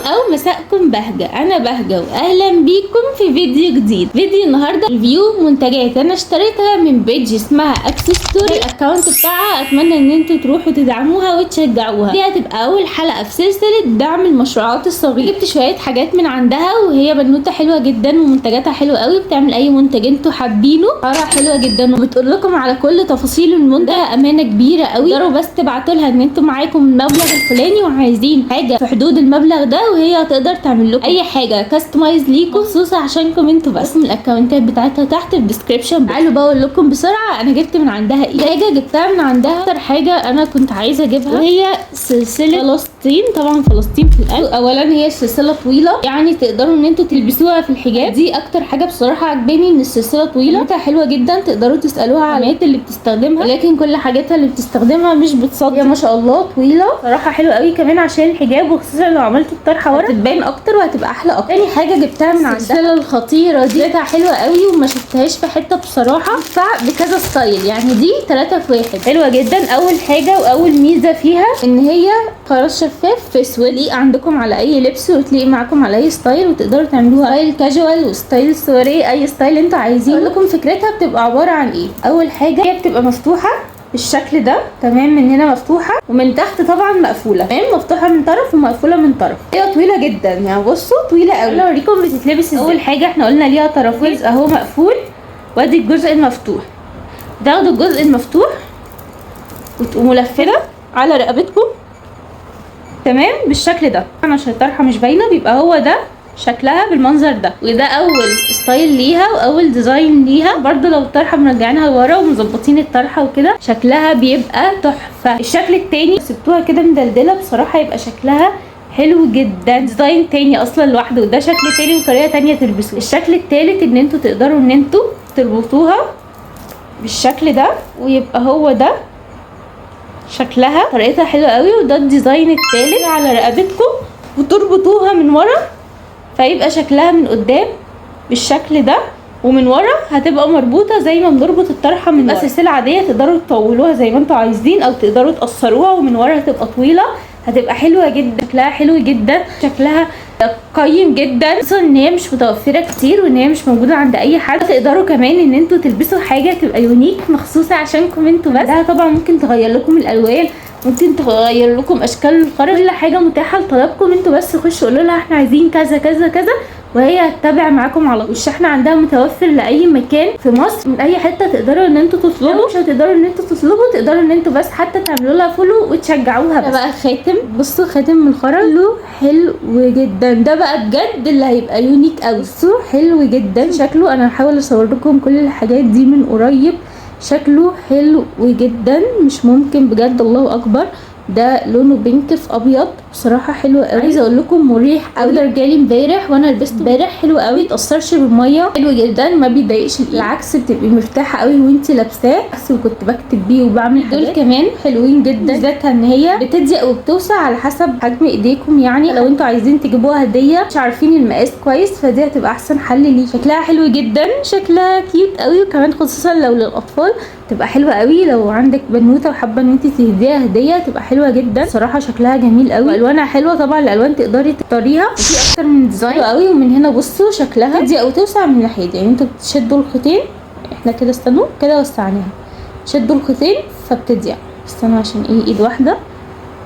او مساءكم بهجة. انا بهجة واهلا بيكم في فيديو جديد. فيديو النهاردة ريفيو منتجات انا اشتريتها من بيج اسمها اكسسوري. الاكونت بتاعها اتمنى ان انتوا تروحوا تدعموها وتشجعوها. دي هتبقى اول حلقة في سلسلة دعم المشروعات الصغيرة. جبت شوية حاجات من عندها وهي بنوتة حلوة جدا ومنتجاتها حلوة قوي، بتعمل اي منتج انتوا حابينه. اسعارها حلوة جدا وبتقول لكم على كل تفاصيل المنتج. امانة كبيرة قوي. تقدروا بس تبعتوا لها ان انتوا معاكم المبلغ الفلاني وعايزين حاجة في حدود المبلغ ده، وهي هتقدر تعمل لكم اي حاجه كاستمايز ليكم خصوصا عشانكم انتوا بس. من الاكونتات بتاعتها تحت في الديسكربشن. تعالوا بقول لكم بسرعه انا جبت من عندها ايه. حاجه جبتها من عندها اكتر حاجه انا كنت عايزه اجيبها وهي سلسله فلسطين. طبعا فلسطين في القلب. اولا هي السلسله طويله، يعني تقدروا ان انتوا تلبسوها في الحجاب. دي اكتر حاجه بصراحه عجباني، ان السلسله طويله بتاعتها حلوه جدا. تقدروا تسالوها على الحاجات اللي بتستخدمها، ولكن كل حاجاتها اللي بتستخدمها مش بتصدق. ما شاء الله طويله صراحه حلوه قوي كمان عشان الحجاب، وخصوصا لو عملت الطرحه ورا هتبان اكتر وهتبقى احلى اكتر. تاني حاجه جبتها من عندها السلسله الخطيره دي، بتاعتها حلوه قوي وما شفتهاش في حته بصراحه. تنفع بكذا ستايل، يعني دي 3 في 1 حلوه جدا. اول حاجه واول ميزه فيها ان هي خلاص شفاف في اسود، تليق عندكم على اي لبس وتليق معاكم على اي ستايل، وتقدروا تعملوها ستايل كاجوال وستايل سوري، اي ستايل انتوا عايزينه. اقول لكم فكرتها بتبقى عباره عن ايه. اول حاجه هي بتبقى مفتوحه بالشكل ده، تمام، من هنا مفتوحه ومن تحت طبعا مقفوله، تمام، مفتوحه من طرف ومقفوله من طرف. هي طويله جدا، يعني بصوا طويله قوي. انا اوريكم بتتلبس ازاي. اول حاجه احنا قلنا ليها طرفين اهو مقفول، وادي الجزء المفتوح. تاخدوا الجزء المفتوح وتقوموا لفينه على رقبتكم، تمام، بالشكل ده. انا عشان الطرحه مش باينه بيبقى هو ده شكلها بالمنظر ده. وده اول ستايل ليها واول ديزاين ليها. برضو لو الطرحه مرجعينها لورا ومظبطين الطرحه وكده شكلها بيبقى تحفه. الشكل التاني سبتوها كده مدلدله بصراحه يبقى شكلها حلو جدا. ديزاين تاني اصلا لوحده، وده شكل تاني وطريقه تانيه تلبسوه. الشكل التالت ان انتوا تقدروا ان انتوا تربطوها بالشكل ده، ويبقى هو ده شكلها. طريقتها حلوه قوي. وده الديزاين التالت على رقبتكم وتربطوها من ورا، فيبقى شكلها من قدام بالشكل ده، ومن ورا هتبقى مربوطه زي ما بنربط الطرحه من ورا. سلسله عاديه تقدروا تطولوها زي ما انتوا عايزين، او تقدروا تقصروها ومن ورا هتبقى طويله، هتبقى حلوه جدا. شكلها حلو جدا، شكلها قيم جدا، خصوصا ان هي مش متوفره كتير وان هي مش موجوده عند اي حد. تقدروا كمان ان انتوا تلبسوا حاجه تبقى يونيك مخصوصه عشانكم انتوا بس. ده طبعا ممكن تغير لكم الالوان، ممكن تغير لكم اشكال الخرز، كل حاجه متاحه لطلبكم انتوا. بس خشوا قولوا لها احنا عايزين كذا كذا كذا وهي هتتابع معاكم على طول. والشحن عندها متوفر لاي مكان في مصر، من اي حته تقدروا ان انتوا تطلبوا. مش هتقدروا ان انتوا تطلبوا، تقدروا ان انتوا بس حتى تعملوا لها فولو وتشجعوها. ده بقى خاتم، بصوا خاتم من الخرز حلو جدا. ده بقى بجد اللي هيبقى يونيك قوي. بصوا حلو جدا شكله. انا هحاول اصور لكم كل الحاجات دي من قريب. شكله حلو جدا مش ممكن بجد، الله اكبر. ده لونه بينك في ابيض، بصراحه حلو قوي. عايزه اقول لكم مريح قوي. ده جالي امبارح وانا لبسته امبارح، حلو قوي، متاثرش بالميه، حلو جدا، ما بيضايقش. بالعكس بتبقي مرتاحه قوي وانتي لابساه. بس وكنت بكتب بيه وبعمل دول كمان حلوين جدا، بالذات ان هي بتضيق وبتوسع على حسب حجم ايديكم. يعني لو انتوا عايزين تجيبوها هديه مش عارفين المقاس كويس، فدي هتبقى احسن حل ليه. شكلها حلو جدا، شكلها كيوت قوي، وكمان خصوصا لو للاطفال تبقى حلوه قوي. لو عندك بنوته وحابه ان انت تهديها هديه تبقى حلوه جدا صراحه. شكلها جميل قوي، والوانها حلوه. طبعا الالوان تقدري تختاريها، وفي اكتر من ديزاين قوي. ومن هنا بصوا شكلها تضيق او توسع من ناحيه، يعني انتوا بتشدوا الخيطين. احنا كده استنوا كده وسعناها، شدوا الخيطين فبتضيق. استنوا عشان ايد واحده.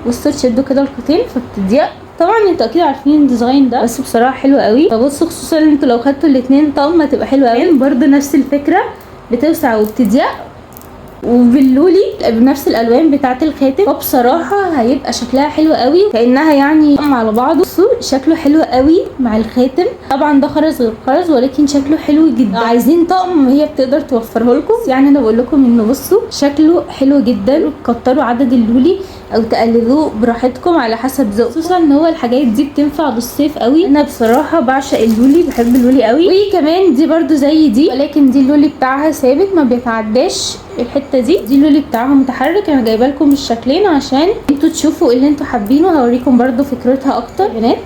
بصوا تشدوا كده الخيطين فبتضيق. طبعا انتوا اكيد عارفين الديزاين ده، بس بصراحه حلو قوي. فبصوا خصوصا انتوا لو خدتوا الاثنين طقم هتبقى حلوه قوي. برده نفس الفكره، بتوسع وبتضيق، وباللولي بنفس الالوان بتاعه الخاتم. فبصراحه هيبقى شكلها حلو قوي، كانها يعني على بعض. بصوا شكله حلو قوي مع الخاتم. طبعا ده خرز غير خرز، ولكن شكله حلو جدا. عايزين طقم هي بتقدر توفره لكم. يعني انا بقول لكم انه بصوا شكله حلو جدا. كتروا عدد اللولي او تقللوه براحتكم على حسب ذوقكم، خصوصا ان هو الحاجات دي بتنفع للصيف قوي. انا بصراحه بعشق اللولي، بحب اللولي قوي. وكمان دي برده زي دي، ولكن دي اللولي بتاعها ثابت ما بيتعداش الحته دي اللولي بتاعها متحرك. انا جايبه لكم الشكلين عشان انتوا تشوفوا اللي انتوا حابينه. هوريكم برده فكرتها اكتر بنات.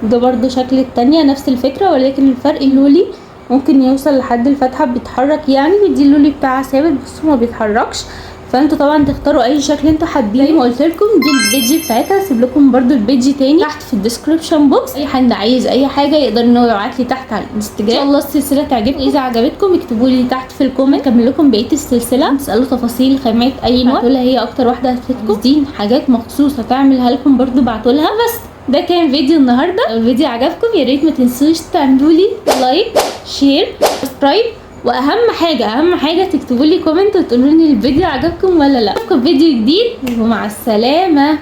ده برده شكل التانية نفس الفكره، ولكن الفرق اللولي ممكن يوصل لحد الفتحه بيتحرك، يعني دي اللولي بتاعها ثابت بس ما بيتحركش. فانتوا طبعا تختاروا اي شكل انتوا حابين. زي ما قلت لكم دي البيج بتاعتها، هسيب لكم برده البيج تاني تحت في الديسكربشن بوكس. اي حد عايز اي حاجه يقدر ان هو يبعت لي تحت على الانستجرام. ان شاء الله السلسله تعجبكم. اذا عجبتكم اكتبوا لي تحت في الكومنت اكمل لكم بقيه السلسله. تسالوا تفاصيل خامات اي نوع، هتقولها هي اكتر واحده هتفيدكم. دي حاجات مخصوصه تعملها لكم برده بعتولها. بس ده كان فيديو النهارده. لو الفيديو عجبكم يا ريت ما تنسوش تعملوا لي لايك، شير، سبسكرايب، واهم حاجه تكتبوا لي كومنت وتقولوا لي الفيديو عجبكم ولا لا. اشوفكم في فيديو جديد ومع السلامه.